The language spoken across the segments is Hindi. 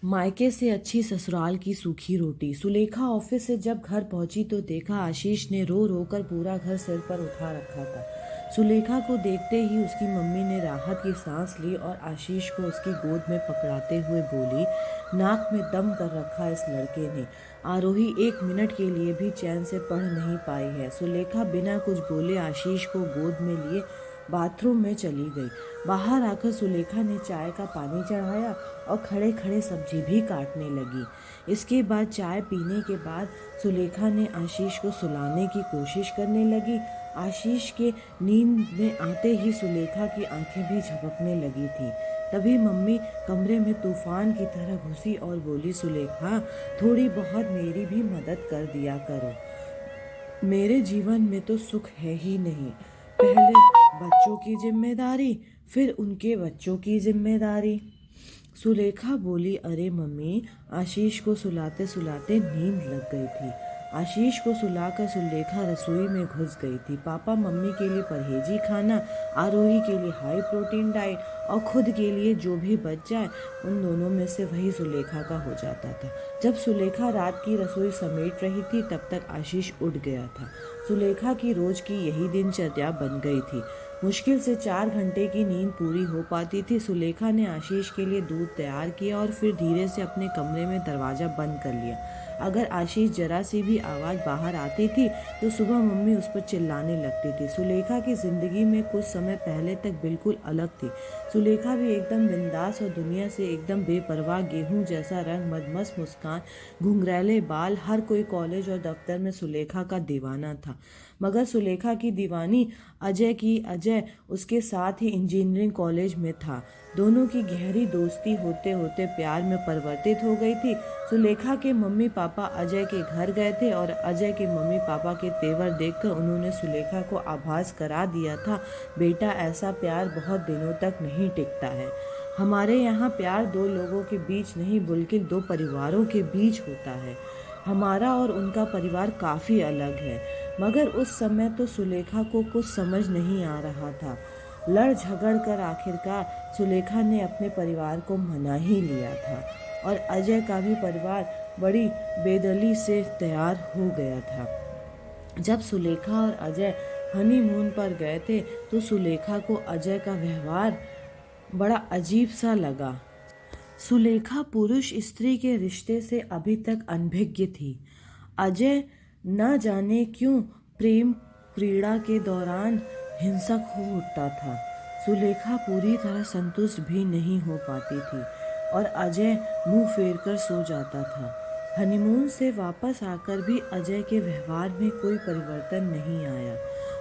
मायके से अच्छी ससुराल की सूखी रोटी। सुलेखा ऑफिस से जब घर पहुंची तो देखा आशीष ने रो रो कर पूरा घर सिर पर उठा रखा था। सुलेखा को देखते ही उसकी मम्मी ने राहत की सांस ली और आशीष को उसकी गोद में पकड़ाते हुए बोली, नाक में दम कर रखा इस लड़के ने। आरोही 1 मिनट के लिए भी चैन से पढ़ नहीं पाई है। सुलेखा बिना कुछ बोले आशीष को गोद में लिए बाथरूम में चली गई। बाहर आकर सुलेखा ने चाय का पानी चढ़ाया और खड़े खड़े सब्जी भी काटने लगी। इसके बाद चाय पीने के बाद सुलेखा ने आशीष को सुलाने की कोशिश करने लगी। आशीष के नींद में आते ही सुलेखा की आंखें भी झपकने लगी थी। तभी मम्मी कमरे में तूफान की तरह घुसी और बोली, सुलेखा थोड़ी बहुत मेरी भी मदद कर दिया करो। मेरे जीवन में तो सुख है ही नहीं। पहले बच्चों की जिम्मेदारी, फिर उनके बच्चों की जिम्मेदारी। सुलेखा बोली, अरे मम्मी, आशीष को सुलाते सुलाते नींद लग गई थी। आशीष को सुलाकर सुलेखा रसोई में घुस गई थी। पापा मम्मी के लिए परहेजी खाना, आरोही के लिए हाई प्रोटीन डाइट और खुद के लिए जो भी बच जाए उन दोनों में से वही सुलेखा का हो जाता था। जब सुलेखा रात की रसोई समेट रही थी तब तक आशीष उठ गया था। सुलेखा की रोज की यही दिनचर्या बन गई थी। मुश्किल से 4 घंटे की नींद पूरी हो पाती थी। सुलेखा ने आशीष के लिए दूध तैयार किया और फिर धीरे से अपने कमरे में दरवाज़ा बंद कर लिया। अगर आशीष जरा सी भी आवाज़ बाहर आती थी तो सुबह मम्मी उस पर चिल्लाने लगती थी। सुलेखा की ज़िंदगी में कुछ समय पहले तक बिल्कुल अलग थी। सुलेखा भी एकदम बिंदास और दुनिया से एकदम बेपरवाह, गेहूं जैसा रंग, मदमस्त मुस्कान, घुंघरैले बाल। हर कोई कॉलेज और दफ्तर में सुलेखा का दीवाना था। मगर सुलेखा की दीवानी अजय उसके साथ ही इंजीनियरिंग कॉलेज में था। दोनों की गहरी दोस्ती होते होते प्यार में परिवर्तित हो गई थी। सुलेखा के मम्मी पापा अजय के घर गए थे और अजय के मम्मी पापा के तेवर देखकर उन्होंने सुलेखा को आभास करा दिया था, बेटा ऐसा प्यार बहुत दिनों तक नहीं टिकता है। हमारे यहाँ प्यार दो लोगों के बीच नहीं बल्कि दो परिवारों के बीच होता है। हमारा और उनका परिवार काफ़ी अलग है। मगर उस समय तो सुलेखा को कुछ समझ नहीं आ रहा था। लड़ झगड़ कर आखिरकार सुलेखा ने अपने परिवार को मना ही लिया था और अजय का भी परिवार बड़ी बेदली से तैयार हो गया था। जब सुलेखा और अजय हनीमून पर गए थे तो सुलेखा को अजय का व्यवहार बड़ा अजीब सा लगा। सुलेखा पुरुष स्त्री के रिश्ते से अभी तक अनभिज्ञ थी। अजय न जाने क्यों प्रेम क्रीड़ा के दौरान हिंसक हो उठता था। सुलेखा पूरी तरह संतुष्ट भी नहीं हो पाती थी और अजय मुंह फेर कर सो जाता था। हनीमून से वापस आकर भी अजय के व्यवहार में कोई परिवर्तन नहीं आया।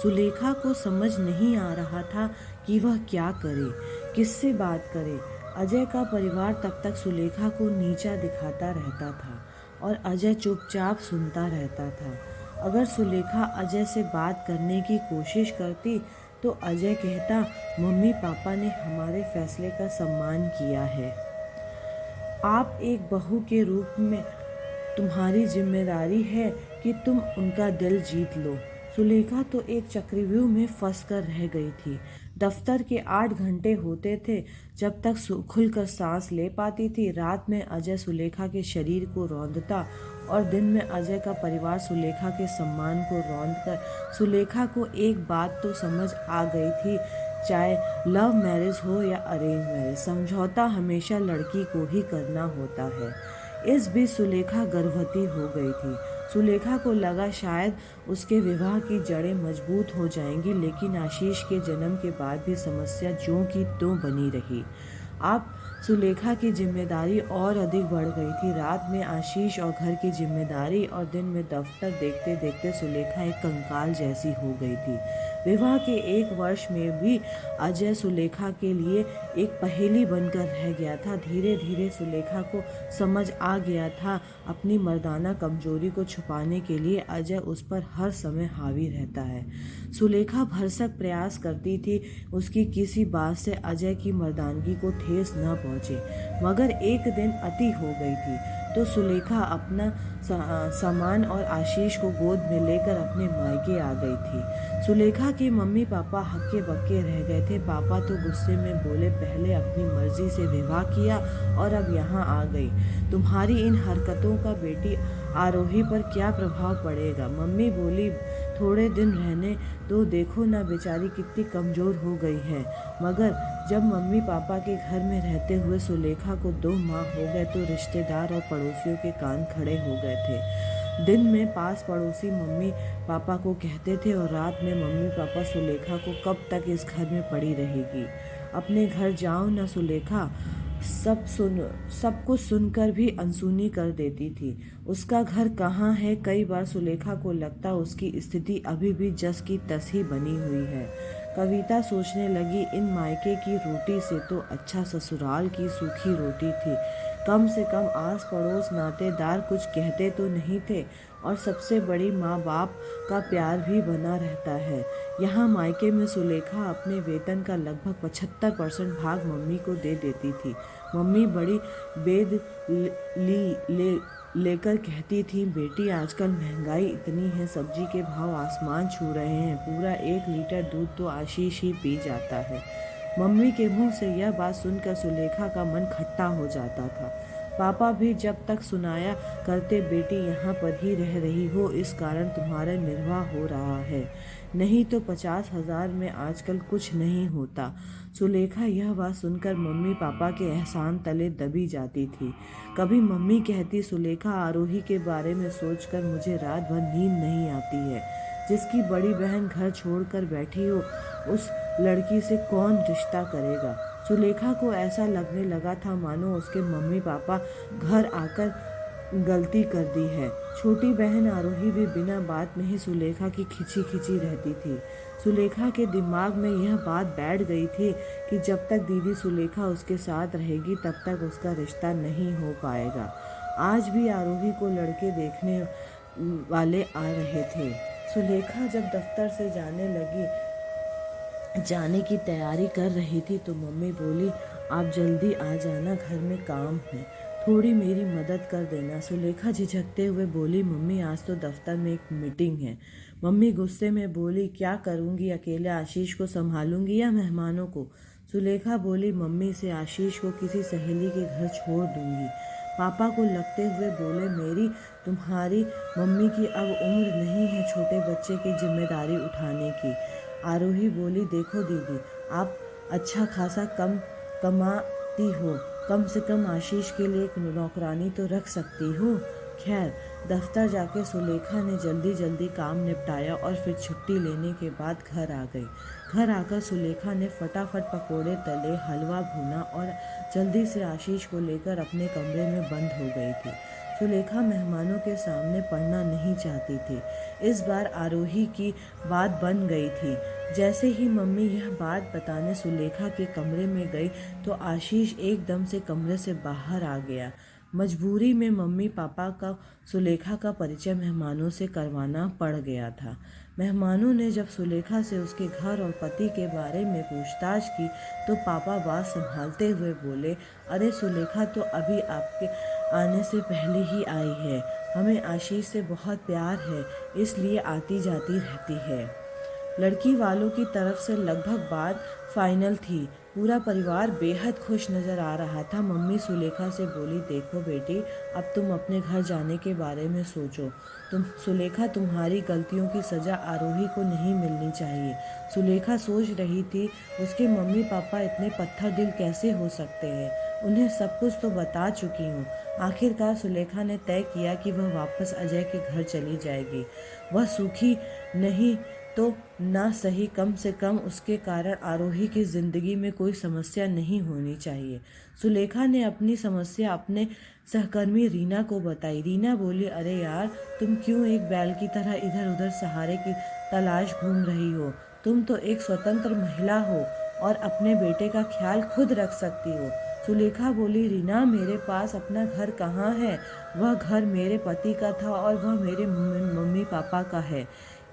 सुलेखा को समझ नहीं आ रहा था कि वह क्या करे, किससे बात करे। अजय का परिवार तब तक सुलेखा को नीचा दिखाता रहता था और अजय चुपचाप सुनता रहता था। अगर सुलेखा अजय से बात करने की कोशिश करती तो अजय कहता, मम्मी पापा ने हमारे फैसले का सम्मान किया है। आप एक बहू के रूप में तुम्हारी जिम्मेदारी है कि तुम उनका दिल जीत लो। सुलेखा तो एक चक्रव्यूह में फंस कर रह गई थी। दफ्तर के 8 घंटे होते थे जब तक खुलकर सांस ले पाती थी। रात में अजय सुलेखा के शरीर को रौंदता और दिन में अजय का परिवार सुलेखा के सम्मान को रौंदकर। सुलेखा को एक बात तो समझ आ गई थी, चाहे लव मैरिज हो या अरेंज मैरिज, समझौता हमेशा लड़की को ही करना होता है। इस बीच सुलेखा गर्भवती हो गई थी। सुलेखा को लगा शायद उसके विवाह की जड़ें मजबूत हो जाएंगी, लेकिन आशीष के जन्म के बाद भी समस्या ज्यों की त्यों बनी रही। अब सुलेखा की जिम्मेदारी और अधिक बढ़ गई थी। रात में आशीष और घर की जिम्मेदारी और दिन में दफ्तर देखते देखते सुलेखा एक कंकाल जैसी हो गई थी। विवाह के 1 वर्ष में भी अजय सुलेखा के लिए एक पहेली बनकर रह गया था। धीरे धीरे सुलेखा को समझ आ गया था अपनी मर्दाना कमजोरी को छुपाने के लिए अजय उस पर हर समय हावी रहता है। सुलेखा भरसक प्रयास करती थी उसकी किसी बात से अजय की मर्दानगी को ठेस न पहुंचे, मगर एक दिन अति हो गई थी तो तो सुलेखा अपना सामान और आशीष को गोद में लेकर अपने मायके आ गई थी। सुलेखा के मम्मी पापा हक्के बक्के रह गए थे। पापा तो गुस्से में बोले, पहले अपनी मर्जी से विवाह किया और अब यहाँ आ गई। तुम्हारी इन हरकतों का बेटी आरोही पर क्या प्रभाव पड़ेगा? मम्मी बोली, थोड़े दिन रहने तो देखो ना, बेचारी कितनी कमज़ोर हो गई है। मगर जब मम्मी पापा के घर में रहते हुए सुलेखा को 2 माह हो गए तो रिश्तेदार और पड़ोसियों के कान खड़े हो गए थे। दिन में पास पड़ोसी मम्मी पापा को कहते थे और रात में मम्मी पापा सुलेखा को कब तक इस घर में पड़ी रहेगी, अपने घर जाओ ना सुलेखा। सब कुछ सुनकर भी अनसुनी कर देती थी। उसका घर कहाँ है? कई बार सुलेखा को लगता उसकी स्थिति अभी भी जस की तस ही बनी हुई है। कविता सोचने लगी, इन मायके की रोटी से तो अच्छा ससुराल की सूखी रोटी थी। कम से कम आस पड़ोस नातेदार कुछ कहते तो नहीं थे और सबसे बड़ी माँ बाप का प्यार भी बना रहता है। यहाँ मायके में सुलेखा अपने वेतन का लगभग 75% भाग मम्मी को दे देती थी। मम्मी बड़ी बेद लेकर कहती थी, बेटी आजकल महंगाई इतनी है, सब्जी के भाव आसमान छू रहे हैं, पूरा 1 लीटर दूध तो आशीष ही पी जाता है। मम्मी के मुंह से यह बात सुनकर सुलेखा का मन खट्टा हो जाता था। पापा भी जब तक सुनाया करते, बेटी यहाँ पर ही रह रही हो, इस कारण तुम्हारा निर्वाह हो रहा है, नहीं तो 50,000 में आजकल कुछ नहीं होता। सुलेखा यह बात सुनकर मम्मी पापा के एहसान तले दबी जाती थी। कभी मम्मी कहती, सुलेखा आरोही के बारे में सोचकर मुझे रात भर नींद नहीं आती है। जिसकी बड़ी बहन घर छोड़कर बैठी हो, उस लड़की से कौन रिश्ता करेगा? सुलेखा को ऐसा लगने लगा था मानो उसके मम्मी पापा घर आकर गलती कर दी है। छोटी बहन आरोही भी बिना बात में ही सुलेखा की खिंची खिंची रहती थी। सुलेखा के दिमाग में यह बात बैठ गई थी कि जब तक दीदी सुलेखा उसके साथ रहेगी तब तक उसका रिश्ता नहीं हो पाएगा। आज भी आरोही को लड़के देखने वाले आ रहे थे। सुलेखा जब दफ्तर से जाने की तैयारी कर रही थी तो मम्मी बोली, आप जल्दी आ जाना, घर में काम है, थोड़ी मेरी मदद कर देना। सुलेखा झिझकते हुए बोली, मम्मी आज तो दफ्तर में एक मीटिंग है। मम्मी गुस्से में बोली, क्या करूँगी, अकेले आशीष को संभालूंगी या मेहमानों को? सुलेखा बोली, मम्मी से आशीष को किसी सहेली के घर छोड़ दूंगी। पापा को लगते हुए बोले, मेरी तुम्हारी मम्मी की अब उम्र नहीं है छोटे बच्चे की जिम्मेदारी उठाने की। आरोही बोली, देखो दीदी, आप अच्छा खासा कम कमाती हो, कम से कम आशीष के लिए एक नौकरानी तो रख सकती हो। खैर, दफ्तर जाके सुलेखा ने जल्दी काम निपटाया और फिर छुट्टी लेने के बाद घर आ गई। घर आकर सुलेखा ने फटाफट पकोड़े तले, हलवा भूना और जल्दी से आशीष को लेकर अपने कमरे में बंद हो गई थी। सुलेखा मेहमानों के सामने पढ़ना नहीं चाहती थी। इस बार आरोही की बात बन गई थी। जैसे ही मम्मी यह बात बताने सुलेखा के कमरे में गई तो आशीष एकदम से कमरे से बाहर आ गया। मजबूरी में मम्मी पापा का सुलेखा का परिचय मेहमानों से करवाना पड़ गया था। मेहमानों ने जब सुलेखा से उसके घर और पति के बारे में पूछताछ की तो पापा बात संभालते हुए बोले, अरे सुलेखा तो अभी आपके आने से पहले ही आई है, हमें आशीष से बहुत प्यार है, इसलिए आती जाती रहती है। लड़की वालों की तरफ से लगभग बात फाइनल थी। पूरा परिवार बेहद खुश नज़र आ रहा था। मम्मी सुलेखा से बोली, देखो बेटी, अब तुम अपने घर जाने के बारे में सोचो। सुलेखा, तुम्हारी गलतियों की सज़ा आरोही को नहीं मिलनी चाहिए। सुलेखा सोच रही थी, उसके मम्मी पापा इतने पत्थर दिल कैसे हो सकते हैं, उन्हें सब कुछ तो बता चुकी हूँ। आखिरकार सुलेखा ने तय किया कि वह वापस अजय के घर चली जाएगी। वह सूखी नहीं तो ना सही, कम से कम उसके कारण आरोही की ज़िंदगी में कोई समस्या नहीं होनी चाहिए। सुलेखा ने अपनी समस्या अपने सहकर्मी रीना को बताई। रीना बोली, अरे यार, तुम क्यों एक बैल की तरह इधर उधर सहारे की तलाश घूम रही हो? तुम तो एक स्वतंत्र महिला हो और अपने बेटे का ख्याल खुद रख सकती हो। सुलेखा बोली, रीना, मेरे पास अपना घर कहाँ है? वह घर मेरे पति का था और वह मेरे मम्मी पापा का है।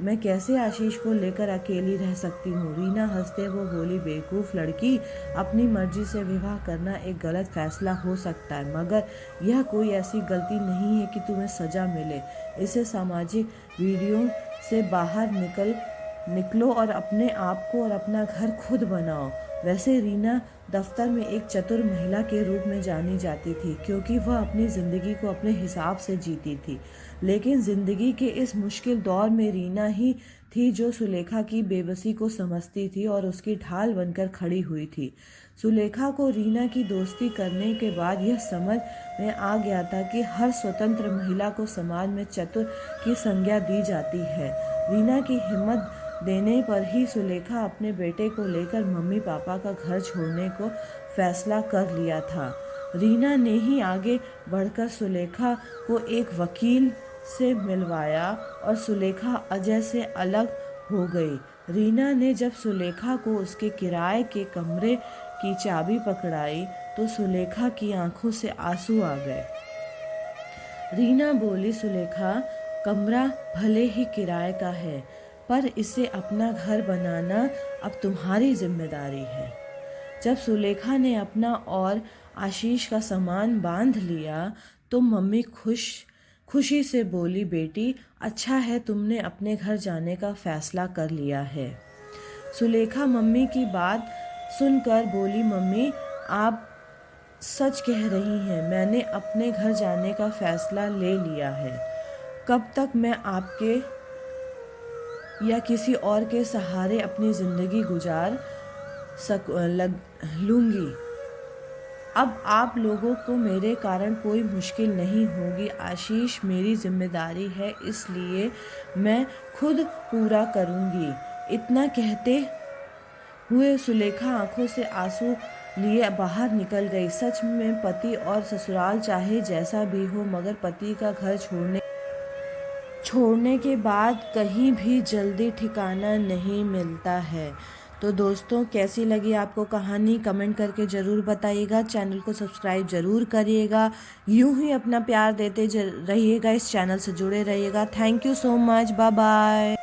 मैं कैसे आशीष को लेकर अकेली रह सकती हूँ। रीना हंसते वो बोली, बेवकूफ़ लड़की, अपनी मर्जी से विवाह करना एक गलत फैसला हो सकता है, मगर यह कोई ऐसी गलती नहीं है कि तुम्हें सज़ा मिले। इसे सामाजिक वीडियो से बाहर निकलो और अपने आप को और अपना घर खुद बनाओ। वैसे रीना दफ्तर में एक चतुर महिला के रूप में जानी जाती थी, क्योंकि वह अपनी ज़िंदगी को अपने हिसाब से जीती थी। लेकिन ज़िंदगी के इस मुश्किल दौर में रीना ही थी जो सुलेखा की बेबसी को समझती थी और उसकी ढाल बनकर खड़ी हुई थी। सुलेखा को रीना की दोस्ती करने के बाद यह समझ में आ गया था कि हर स्वतंत्र महिला को समाज में चतुर की संज्ञा दी जाती है। रीना की हिम्मत देने पर ही सुलेखा अपने बेटे को लेकर मम्मी पापा का घर छोड़ने को फैसला कर लिया था। रीना ने ही आगे बढ़कर सुलेखा को एक वकील से मिलवाया और सुलेखा अजय से अलग हो गई। रीना ने जब सुलेखा को उसके किराए के कमरे की चाबी पकड़ाई तो सुलेखा की आंखों से आंसू आ गए। रीना बोली, सुलेखा, कमरा भले ही किराए का है, पर इसे अपना घर बनाना अब तुम्हारी जिम्मेदारी है। जब सुलेखा ने अपना और आशीष का सामान बांध लिया तो मम्मी खुशी से बोली, बेटी, अच्छा है तुमने अपने घर जाने का फैसला कर लिया है। सुलेखा मम्मी की बात सुनकर बोली, मम्मी, आप सच कह रही हैं, मैंने अपने घर जाने का फैसला ले लिया है। कब तक मैं आपके या किसी और के सहारे अपनी ज़िंदगी गुजार लूँगी। अब आप लोगों को मेरे कारण कोई मुश्किल नहीं होगी। आशीष मेरी जिम्मेदारी है, इसलिए मैं खुद पूरा करूँगी। इतना कहते हुए सुलेखा आंखों से आंसू लिए बाहर निकल गई। सच में पति और ससुराल चाहे जैसा भी हो, मगर पति का घर छोड़ने के बाद कहीं भी जल्दी ठिकाना नहीं मिलता है। तो दोस्तों, कैसी लगी आपको कहानी कमेंट करके ज़रूर बताइएगा। चैनल को सब्सक्राइब ज़रूर करिएगा। यूं ही अपना प्यार देते रहिएगा, इस चैनल से जुड़े रहिएगा। Thank you so much. Bye bye.